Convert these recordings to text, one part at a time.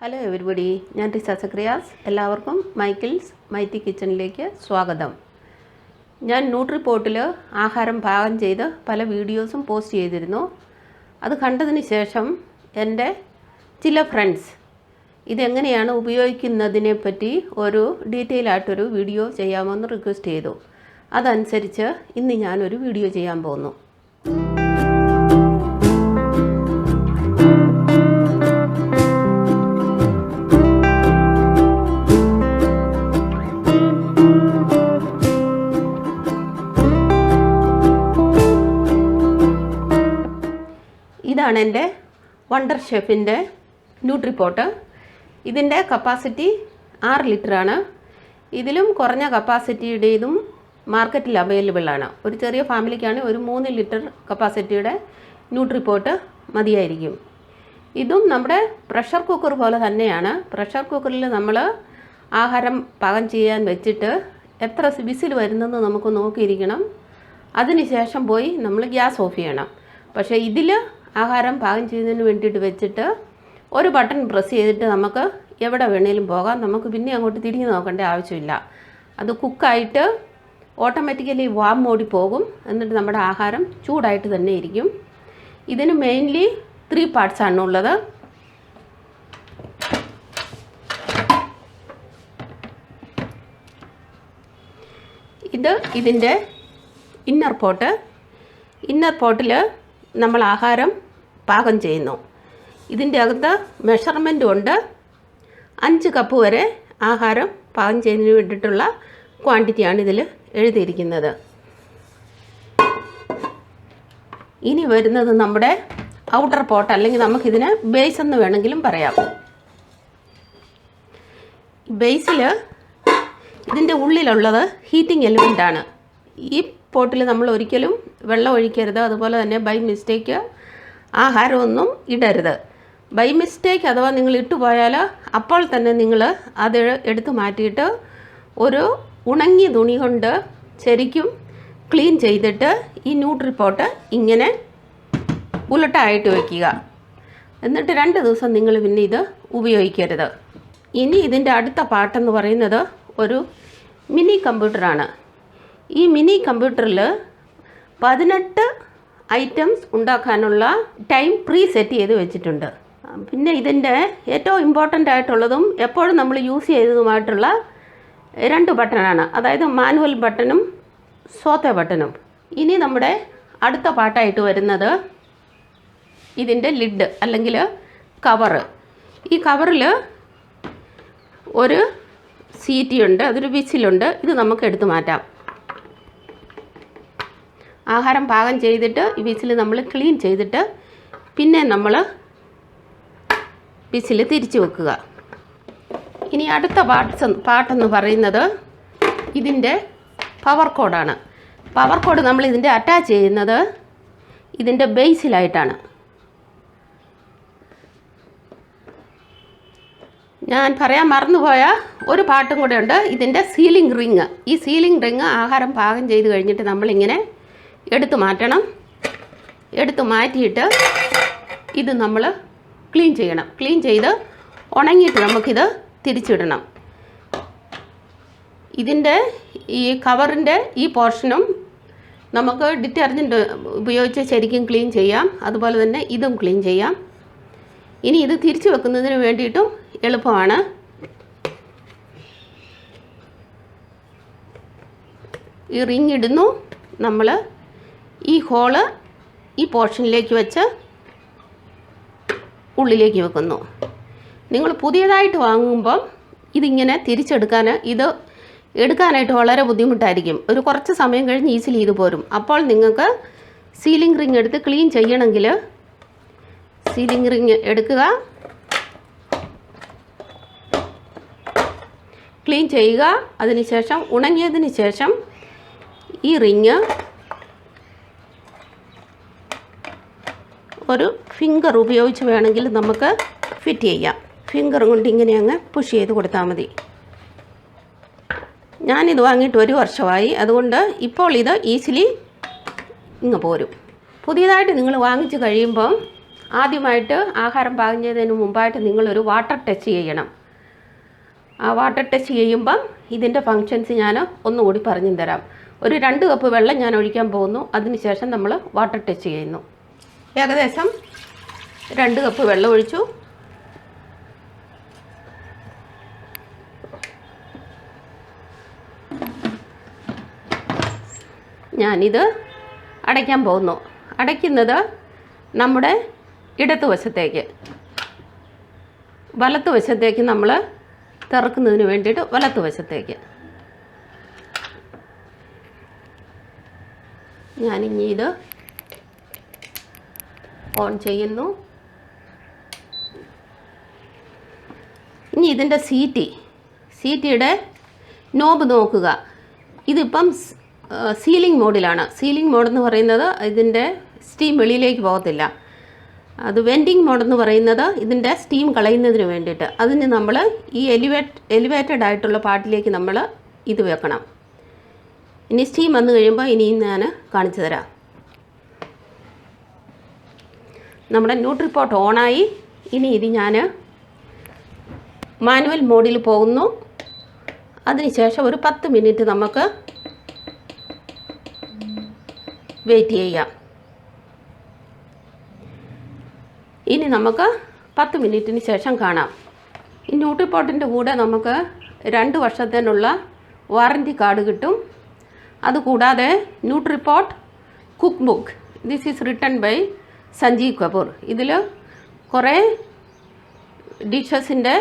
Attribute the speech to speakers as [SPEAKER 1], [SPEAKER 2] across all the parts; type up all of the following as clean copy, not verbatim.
[SPEAKER 1] Hello everybody, ഞാൻ ടിസ സക്രിയാസ്. എല്ലാവർക്കും Michael's mighty കിച്ചണിലേക്ക് സ്വാഗതം. ഞാൻ ന്യൂട്രിപോട്ടിൽ ആഹാരം പാകം ചെയ്ത് പല വീഡിയോസും പോസ്റ്റ് ചെയ്തിരുന്നു. അത് കണ്ടതിന് ശേഷം എൻ്റെ ചില ഫ്രണ്ട്സ് ഇതെങ്ങനെയാണ് ഉപയോഗിക്കുന്നതിനെ പറ്റി ഒരു ഡീറ്റെയിൽ ആയിട്ടൊരു വീഡിയോ ചെയ്യാമെന്ന് റിക്വസ്റ്റ് ചെയ്തു. അതനുസരിച്ച് ഇന്ന് ഞാനൊരു വീഡിയോ ചെയ്യാൻ പോകുന്നു. ഇതാണ് എൻ്റെ വണ്ടർ ഷെഫിൻ്റെ ന്യൂട്രിപോട്ട്. ഇതിൻ്റെ കപ്പാസിറ്റി 6 ലിറ്ററാണ്. ഇതിലും കുറഞ്ഞ കപ്പാസിറ്റിയുടേതും മാർക്കറ്റിൽ അവൈലബിൾ ആണ്. ഒരു ചെറിയ ഫാമിലിക്കാണ് ഒരു 3 ലിറ്റർ കപ്പാസിറ്റിയുടെ ന്യൂട്രിപോട്ട് മതിയായിരിക്കും. ഇതും നമ്മുടെ പ്രഷർ കുക്കർ പോലെ തന്നെയാണ്. പ്രഷർ കുക്കറിൽ നമ്മൾ ആഹാരം പാകം ചെയ്യാൻ വെച്ചിട്ട് എത്ര വിസിൽ വരുന്നെന്ന് നമുക്ക് നോക്കിയിരിക്കണം. അതിനുശേഷം പോയി നമ്മൾ ഗ്യാസ് ഓഫ് ചെയ്യണം. പക്ഷേ ഇതിൽ ആഹാരം പാകം ചെയ്യുന്നതിന് വേണ്ടിയിട്ട് വെച്ചിട്ട് ഒരു ബട്ടൺ പ്രസ് ചെയ്തിട്ട് നമുക്ക് എവിടെ വേണേലും പോകാം. നമുക്ക് പിന്നെ അങ്ങോട്ട് തിരിഞ്ഞ് നോക്കേണ്ട ആവശ്യമില്ല. അത് കുക്കായിട്ട് ഓട്ടോമാറ്റിക്കലി വാം മോഡിൽ പോകും. എന്നിട്ട് നമ്മുടെ ആഹാരം ചൂടായിട്ട് തന്നെ ഇരിക്കും. ഇതിന് മെയിൻലി 3 പാർട്സ് ആണുള്ളത്. ഇതിൻ്റെ ഇന്നർ പോട്ട്. ഇന്നർ പോട്ടിൽ നമ്മൾ ആഹാരം പാകം ചെയ്യുന്നു. ഇതിൻ്റെ അകത്ത് മെഷർമെൻറ്റും ഉണ്ട്. 5 കപ്പ് വരെ ആഹാരം പാകം ചെയ്യുന്നതിന് വേണ്ടിയിട്ടുള്ള ക്വാണ്ടിറ്റിയാണ് ഇതിൽ എഴുതിയിരിക്കുന്നത്. ഇനി വരുന്നത് നമ്മുടെ ഔട്ടർ പോട്ട്, അല്ലെങ്കിൽ നമുക്കിതിനെ ബേസ് എന്ന് വേണമെങ്കിലും പറയാം. ബേസിൽ ഇതിൻ്റെ ഉള്ളിലുള്ളത് ഹീറ്റിംഗ് എലിമെൻ്റാണ്. ഈ പോട്ടിൽ നമ്മൾ ഒരിക്കലും വെള്ളം ഒഴിക്കരുത്. അതുപോലെ തന്നെ ബൈ മിസ്റ്റേക്ക് ആഹാരമൊന്നും ഇടരുത്. ബൈ മിസ്റ്റേക്ക് അഥവാ നിങ്ങൾ ഇട്ടുപോയാൽ അപ്പോൾ തന്നെ നിങ്ങൾ അത് എടുത്ത് മാറ്റിയിട്ട് ഒരു ഉണങ്ങിയ തുണി കൊണ്ട് ശരിക്കും ക്ലീൻ ചെയ്തിട്ട് ഈ ന്യൂട്രിപോട്ട് ഇങ്ങനെ ഉലട്ടായിട്ട് വയ്ക്കുക. എന്നിട്ട് 2 ദിവസം നിങ്ങൾ പിന്നെ ഇത് ഉപയോഗിക്കരുത്. ഇനി ഇതിൻ്റെ അടുത്ത പാർട്ടെന്ന് പറയുന്നത് ഒരു മിനി കമ്പ്യൂട്ടറാണ്. ഈ മിനി കമ്പ്യൂട്ടറിൽ 18 ഐറ്റംസ് ഉണ്ടാക്കാനുള്ള ടൈം പ്രീ സെറ്റ് ചെയ്ത് വെച്ചിട്ടുണ്ട്. പിന്നെ ഇതിൻ്റെ ഏറ്റവും ഇമ്പോർട്ടൻ്റ് ആയിട്ടുള്ളതും എപ്പോഴും നമ്മൾ യൂസ് ചെയ്തതുമായിട്ടുള്ള 2 ബട്ടണാണ്. അതായത് മാനുവൽ ബട്ടണും സോത്തെ ബട്ടണും. ഇനി നമ്മുടെ അടുത്ത പാർട്ടായിട്ട് വരുന്നത് ഇതിൻ്റെ ലിഡ് അല്ലെങ്കിൽ കവറ്. ഈ കവറിൽ ഒരു സീറ്റിയുണ്ട്, അതൊരു വിസിലുണ്ട്. ഇത് നമുക്ക് എടുത്തു മാറ്റാം. ആഹാരം പാകം ചെയ്തിട്ട് ഈ വിസിൽ നമ്മൾ ക്ലീൻ ചെയ്തിട്ട് പിന്നെ നമ്മൾ വിസിൽ തിരിച്ചു വെക്കുക. ഇനി അടുത്ത പാർട്ടെന്ന് പറയുന്നത് ഇതിൻ്റെ പവർ കോഡാണ്. പവർ കോഡ് നമ്മൾ ഇതിൻ്റെ അറ്റാച്ച് ചെയ്യുന്നത് ഇതിൻ്റെ ബേസിലായിട്ടാണ്. ഞാൻ പറയാൻ മറന്നുപോയ ഒരു പാർട്ടും കൂടെ ഉണ്ട്, ഇതിൻ്റെ സീലിംഗ് റിങ്. ഈ സീലിംഗ് റിങ് ആഹാരം പാകം ചെയ്ത് കഴിഞ്ഞിട്ട് നമ്മളിങ്ങനെ എടുത്തു മാറ്റണം. എടുത്തു മാറ്റിയിട്ട് ഇത് നമ്മൾ ക്ലീൻ ചെയ്യണം. ക്ലീൻ ചെയ്ത് ഉണങ്ങിയിട്ട് നമുക്കിത് തിരിച്ചിടണം. ഇതിൻ്റെ ഈ കവറിൻ്റെ ഈ പോർഷനും നമുക്ക് ഡിറ്റർജൻറ്റ് ഉപയോഗിച്ച് ശരിക്കും ക്ലീൻ ചെയ്യാം. അതുപോലെ തന്നെ ഇതും ക്ലീൻ ചെയ്യാം. ഇനി ഇത് തിരിച്ചു വെക്കുന്നതിന് വേണ്ടിയിട്ടും എളുപ്പമാണ്. ഈ റിങ് ഇടുന്നു, നമ്മൾ ഈ ഹോള് ഈ പോർഷനിലേക്ക് വെച്ച് ഉള്ളിലേക്ക് വെക്കുന്നു. നിങ്ങൾ പുതിയതായിട്ട് വാങ്ങുമ്പം ഇതിങ്ങനെ തിരിച്ചെടുക്കാൻ ഇത് എടുക്കാനായിട്ട് വളരെ ബുദ്ധിമുട്ടായിരിക്കും. ഒരു കുറച്ച് സമയം കഴിഞ്ഞ് ഈസിലി ഇത് പോരും. അപ്പോൾ നിങ്ങൾക്ക് സീലിംഗ് റിങ് എടുത്ത് ക്ലീൻ ചെയ്യണമെങ്കിൽ സീലിംഗ് റിങ് എടുക്കുക, ക്ലീൻ ചെയ്യുക. അതിനുശേഷം ഉണങ്ങിയതിന് ശേഷം ഈ റിങ് ഒരു ഫിംഗർ ഉപയോഗിച്ച് വേണമെങ്കിൽ നമുക്ക് ഫിറ്റ് ചെയ്യാം. ഫിംഗർ കൊണ്ട് ഇങ്ങനെ അങ്ങ് പുഷ് ചെയ്ത് കൊടുത്താൽ മതി. ഞാനിത് വാങ്ങിയിട്ട് 1 വർഷമായി. അതുകൊണ്ട് ഇപ്പോൾ ഇത് ഈസിലി ഇങ്ങ് പോരും. പുതിയതായിട്ട് നിങ്ങൾ വാങ്ങിച്ച് കഴിയുമ്പം ആദ്യമായിട്ട് ആഹാരം പാകം ചെയ്യുന്നതിന് മുമ്പായിട്ട് നിങ്ങളൊരു വാട്ടർ ടെസ്റ്റ് ചെയ്യണം. ആ വാട്ടർ ടെസ്റ്റ് ചെയ്യുമ്പം ഇതിൻ്റെ ഫങ്ഷൻസ് ഞാൻ ഒന്നുകൂടി പറഞ്ഞു തരാം. ഒരു 2 കപ്പ് വെള്ളം ഞാൻ ഒഴിക്കാൻ പോകുന്നു. അതിനുശേഷം നമ്മൾ വാട്ടർ ടെസ്റ്റ് ചെയ്യുന്നു. ഏകദേശം 2 കപ്പ് വെള്ളം ഒഴിച്ചു. ഞാനിത് അടയ്ക്കാൻ പോകുന്നു. അടയ്ക്കുന്നത് നമ്മുടെ ഇടതുവശത്തേക്ക്, വലത്തുവശത്തേക്ക് നമ്മൾ തുറക്കുന്നതിന് വേണ്ടിയിട്ട് വലത്തുവശത്തേക്ക്. ഞാനിനി ഇത് ഓൺ ചെയ്യുന്നു. ഇനി ഇതിൻ്റെ സീറ്റിയുടെ നോബ് നോക്കുക. ഇതിപ്പം സീലിംഗ് മോഡിലാണ്. സീലിംഗ് മോഡെന്ന് പറയുന്നത് ഇതിൻ്റെ സ്റ്റീം വെളിയിലേക്ക് പോകത്തില്ല. അത് വെൻറ്റിംഗ് മോഡെന്ന് പറയുന്നത് ഇതിൻ്റെ സ്റ്റീം കളയുന്നതിന് വേണ്ടിയിട്ട്. അതിന് നമ്മൾ ഈ എലിവേറ്റഡ് ആയിട്ടുള്ള പാർട്ടിലേക്ക് നമ്മൾ ഇത് വെക്കണം. ഇനി സ്റ്റീം വന്നു കഴിയുമ്പോൾ ഇനിയും ഞാൻ കാണിച്ചു തരാം. നമ്മുടെ ന്യൂട്രിപോട്ട് ഓണായി. ഇനി ഇത് ഞാൻ മാനുവൽ മോഡിൽ പോകുന്നു. അതിനുശേഷം ഒരു 10 മിനിറ്റ് നമുക്ക് വെയിറ്റ് ചെയ്യാം. ഇനി നമുക്ക് 10 മിനിറ്റിന് ശേഷം കാണാം. ഈ ന്യൂട്രിപോട്ടിൻ്റെ കൂടെ നമുക്ക് 2 വർഷത്തേനുള്ള വാറൻറ്റി കാർഡ് കിട്ടും. അതുകൂടാതെ Nutripot cook book, this is written by Sanjeev Kapoor. ഇതിൽ കുറേ ഡിഷസിൻ്റെ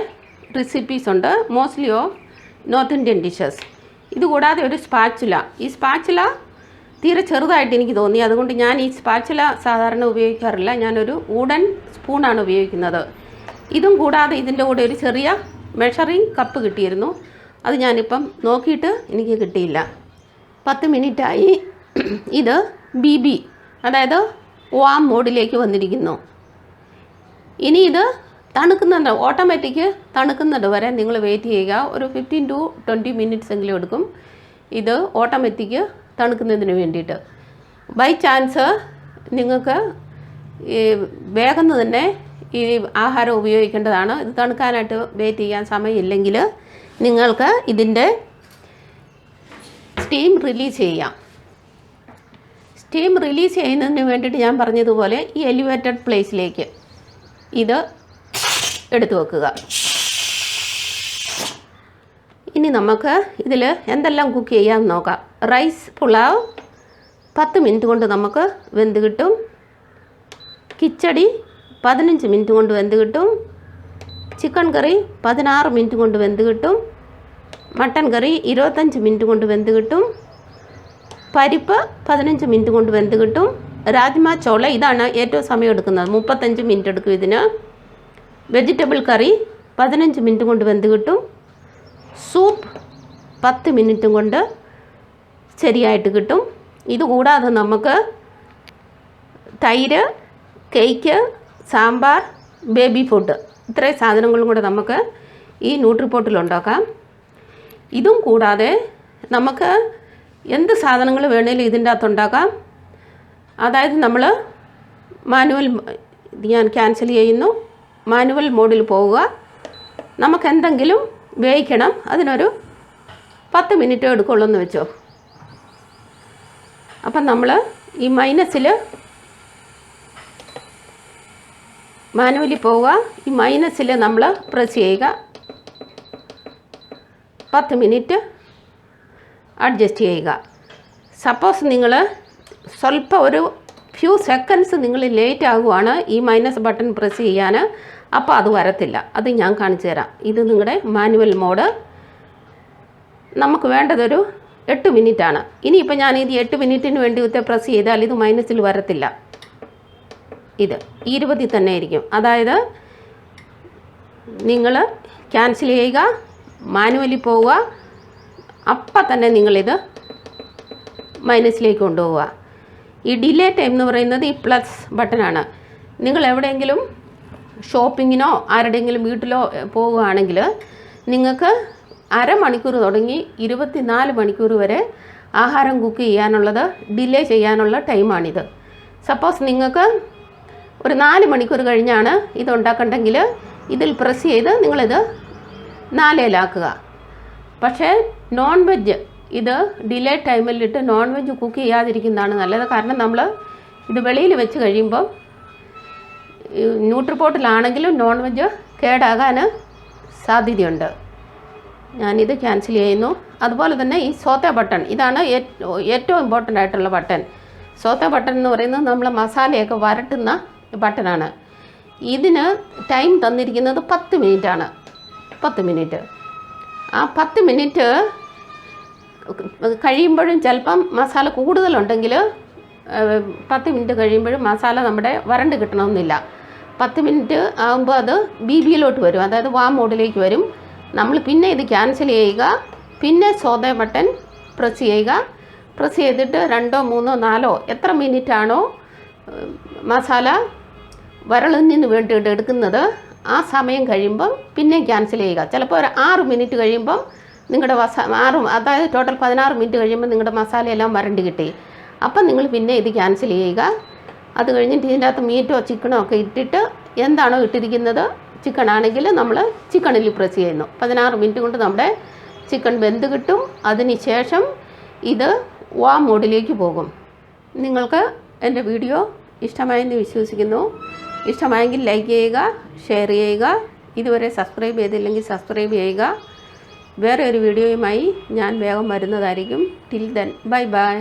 [SPEAKER 1] റെസിപ്പീസ് ഉണ്ട്, mostly of north Indian dishes. ഇതുകൂടാതെ ഒരു സ്പാച്ചുല. ഈ സ്പാച്ചുല തീരെ ചെറുതായിട്ട് എനിക്ക് തോന്നി. അതുകൊണ്ട് ഞാൻ ഈ സ്പാച്ചുല സാധാരണ ഉപയോഗിക്കാറില്ല. ഞാനൊരു വുഡൻ സ്പൂണാണ് ഉപയോഗിക്കുന്നത്. ഇതും കൂടാതെ ഇതിൻ്റെ കൂടെ ഒരു ചെറിയ മെഷറിംഗ് കപ്പ് കിട്ടിയിരുന്നു. അത് ഞാനിപ്പം നോക്കിയിട്ട് എനിക്ക് കിട്ടിയില്ല. 10 മിനിറ്റായി. ഇത് BB, അതായത് വാം മോഡിലേക്ക് വന്നിരിക്കുന്നു. ഇനി ഇത് തണുക്കുന്നുണ്ട്, ഓട്ടോമാറ്റിക് തണുക്കുന്നത് വരെ നിങ്ങൾ വെയിറ്റ് ചെയ്യുക. ഒരു 15 to 20 മിനിറ്റ്സ് എങ്കിലും എടുക്കും ഇത് ഓട്ടോമാറ്റിക് തണുക്കുന്നതിന് വേണ്ടിയിട്ട്. ബൈ ചാൻസ് നിങ്ങൾക്ക് വേഗം തന്നെ ഈ ആഹാരം ഉപയോഗിക്കേണ്ടതാണ്. ഇത് തണുക്കാനായിട്ട് വെയിറ്റ് ചെയ്യാൻ സമയമില്ലെങ്കിൽ നിങ്ങൾക്ക് ഇതിൻ്റെ സ്റ്റീം റിലീസ് ചെയ്യാം. സ്റ്റീം റിലീസ് ചെയ്യുന്നതിന് വേണ്ടിയിട്ട് ഞാൻ പറഞ്ഞതുപോലെ ഈ എലിവേറ്റഡ് പ്ലേസിലേക്ക് ഇത് എടുത്തു വെക്കുക. ഇനി നമുക്ക് ഇതിൽ എന്തെല്ലാം കുക്ക് ചെയ്യാമെന്ന് നോക്കാം. റൈസ് പുലാവ് 10 മിനിറ്റ് കൊണ്ട് നമുക്ക് വെന്ത് കിട്ടും. കിച്ചടി 15 മിനിറ്റ് കൊണ്ട് വെന്ത് കിട്ടും. ചിക്കൻ കറി 16 മിനിറ്റ് കൊണ്ട് വെന്ത് കിട്ടും. മട്ടൻ കറി 25 മിനിറ്റ് കൊണ്ട് വെന്ത് കിട്ടും. പരിപ്പ് 15 മിനിറ്റ് കൊണ്ട് വെന്ത് കിട്ടും. രാജ്മ ചോള ഇതാണ് ഏറ്റവും സമയം എടുക്കുന്നത്, 35 മിനിറ്റ് എടുക്കും ഇതിന്. വെജിറ്റബിൾ കറി 15 മിനിറ്റ് കൊണ്ട് വെന്ത് കിട്ടും. സൂപ്പ് 10 മിനിറ്റ് കൊണ്ട് ശരിയായിട്ട് കിട്ടും. ഇതുകൂടാതെ നമുക്ക് തൈര്, കേക്ക്, സാമ്പാർ, ബേബി ഫുഡ്, ഇത്രയും സാധനങ്ങളും കൂടെ നമുക്ക് ഈ ന്യൂട്രിപോട്ടിൽ ഉണ്ടാക്കാം. ഇതും കൂടാതെ നമുക്ക് എന്ത് സാധനങ്ങൾ വേണേലും ഇതിൻ്റെ അകത്ത് ഉണ്ടാക്കാം. അതായത് നമ്മൾ മാനുവൽ, ഞാൻ ക്യാൻസൽ ചെയ്യുന്നു, മാനുവൽ മോഡിൽ പോവുക. നമുക്ക് എന്തെങ്കിലും വേവിക്കണം, അതിനൊരു 10 മിനിറ്റ് എടുക്കുള്ളൂ എന്ന് വെച്ചോ. അപ്പം നമ്മൾ ഈ മൈനസിൽ മാനുവലി പോവുക. ഈ മൈനസിൽ നമ്മൾ പ്രസ് ചെയ്യുക. 10 മിനിറ്റ് അഡ്ജസ്റ്റ് ചെയ്യുക. സപ്പോസ് നിങ്ങൾ സ്വല്പം ഒരു ഫ്യൂ സെക്കൻഡ്സ് നിങ്ങൾ ലേറ്റ് ആകുവാണ് ഈ മൈനസ് ബട്ടൺ പ്രസ് ചെയ്യാൻ, അപ്പോൾ അത് വരത്തില്ല. അത് ഞാൻ കാണിച്ചു തരാം. ഇത് നിങ്ങളുടെ മാനുവൽ മോഡ്. നമുക്ക് വേണ്ടതൊരു 8 മിനിറ്റാണ്. ഇനിയിപ്പോൾ ഞാൻ ഇത് 8 മിനിറ്റിന് വേണ്ടി പ്രസ് ചെയ്താൽ ഇത് മൈനസിൽ വരത്തില്ല, ഇത് 20 തന്നെ ആയിരിക്കും. അതായത് നിങ്ങൾ ക്യാൻസൽ ചെയ്യുക, മാനുവലി പോവുക, അപ്പം തന്നെ നിങ്ങളിത് മൈനസിലേക്ക് കൊണ്ടുപോവുക. ഈ ഡിലേ ടൈം എന്ന് പറയുന്നത് ഈ പ്ലസ് ബട്ടനാണ്. നിങ്ങൾ എവിടെയെങ്കിലും ഷോപ്പിങ്ങിനോ ആരുടെയെങ്കിലും വീട്ടിലോ പോവുകയാണെങ്കിൽ നിങ്ങൾക്ക് അരമണിക്കൂർ തുടങ്ങി 24 മണിക്കൂർ വരെ ആഹാരം കുക്ക് ചെയ്യാനുള്ളത് ഡിലേ ചെയ്യാനുള്ള ടൈമാണിത്. സപ്പോസ് നിങ്ങൾക്ക് ഒരു 4 മണിക്കൂർ കഴിഞ്ഞാണ് ഇത് ഉണ്ടാക്കണ്ടെങ്കിൽ ഇതിൽ പ്രസ് ചെയ്ത് നിങ്ങളിത് 4-ലാക്കുക. പക്ഷേ നോൺ വെജ് ഇത് ഡിലേ ടൈമിലിട്ട് നോൺ വെജ് കുക്ക് ചെയ്യാതിരിക്കുന്നതാണ് നല്ലത്. കാരണം നമ്മൾ ഇത് വെളിയിൽ വെച്ച് കഴിയുമ്പം ന്യൂട്രിപോട്ടിലാണെങ്കിലും നോൺ വെജ് കേടാകാൻ സാധ്യതയുണ്ട്. ഞാനിത് ക്യാൻസൽ ചെയ്യുന്നു. അതുപോലെ തന്നെ ഈ സോത്തെ ബട്ടൺ, ഇതാണ് ഏറ്റവും ഇമ്പോർട്ടൻ്റ് ആയിട്ടുള്ള ബട്ടൺ. സോത്തെ ബട്ടൺ എന്ന് പറയുന്നത് നമ്മൾ മസാലയൊക്കെ വരട്ടുന്ന ബട്ടനാണ്. ഇതിന് ടൈം തന്നിരിക്കുന്നത് 10 മിനിറ്റാണ്. 10 മിനിറ്റ്. ആ 10 മിനിറ്റ് കഴിയുമ്പോഴും ചിലപ്പം മസാല കൂടുതലുണ്ടെങ്കിൽ 10 മിനിറ്റ് കഴിയുമ്പോഴും മസാല നമ്മുടെ വരണ്ട് കിട്ടണമെന്നില്ല. 10 മിനിറ്റ് ആകുമ്പോൾ അത് BBയിലോട്ട് വരും, അതായത് വാം മോഡിലേക്ക് വരും. നമ്മൾ പിന്നെ ഇത് ക്യാൻസൽ ചെയ്യുക, പിന്നെ സോദ ബട്ടൺ പ്രസ് ചെയ്യുക. പ്രസ് ചെയ്തിട്ട് 2, 3, 4 എത്ര മിനിറ്റാണോ മസാല വരളിന് വേണ്ടിയിട്ട് എടുക്കുന്നത് ആ സമയം കഴിയുമ്പം പിന്നെ ക്യാൻസൽ ചെയ്യുക. ചിലപ്പോൾ ഒരു 6 മിനിറ്റ് കഴിയുമ്പം നിങ്ങളുടെ അതായത് ടോട്ടൽ 16 മിനിറ്റ് കഴിയുമ്പോൾ നിങ്ങളുടെ മസാലയെല്ലാം വരണ്ട് കിട്ടി. അപ്പം നിങ്ങൾ പിന്നെ ഇത് ക്യാൻസൽ ചെയ്യുക. അത് കഴിഞ്ഞിട്ട് ഇതിൻ്റെ അകത്ത് മീറ്റോ ചിക്കനോ ഒക്കെ ഇട്ടിട്ട് എന്താണോ ഇട്ടിരിക്കുന്നത്, ചിക്കൻ ആണെങ്കിൽ നമ്മൾ ചിക്കണിൽ പ്രസ് ചെയ്യുന്നു. 16 മിനിറ്റ് കൊണ്ട് നമ്മുടെ ചിക്കൻ വെന്ത് കിട്ടും. അതിന് ശേഷം ഇത് വാം മോഡിലേക്ക് പോകും. നിങ്ങൾക്ക് എൻ്റെ വീഡിയോ ഇഷ്ടമായെന്ന് വിശ്വസിക്കുന്നു. ഇഷ്ടമായെങ്കിൽ ലൈക്ക് ചെയ്യുക, ഷെയർ ചെയ്യുക. ഇതുവരെ സബ്സ്ക്രൈബ് ചെയ്തില്ലെങ്കിൽ സബ്സ്ക്രൈബ് ചെയ്യുക. വേറെ ഒരു വീഡിയോയുമായി ഞാൻ വേഗം വരുന്നതായിരിക്കും. Till then bye bye.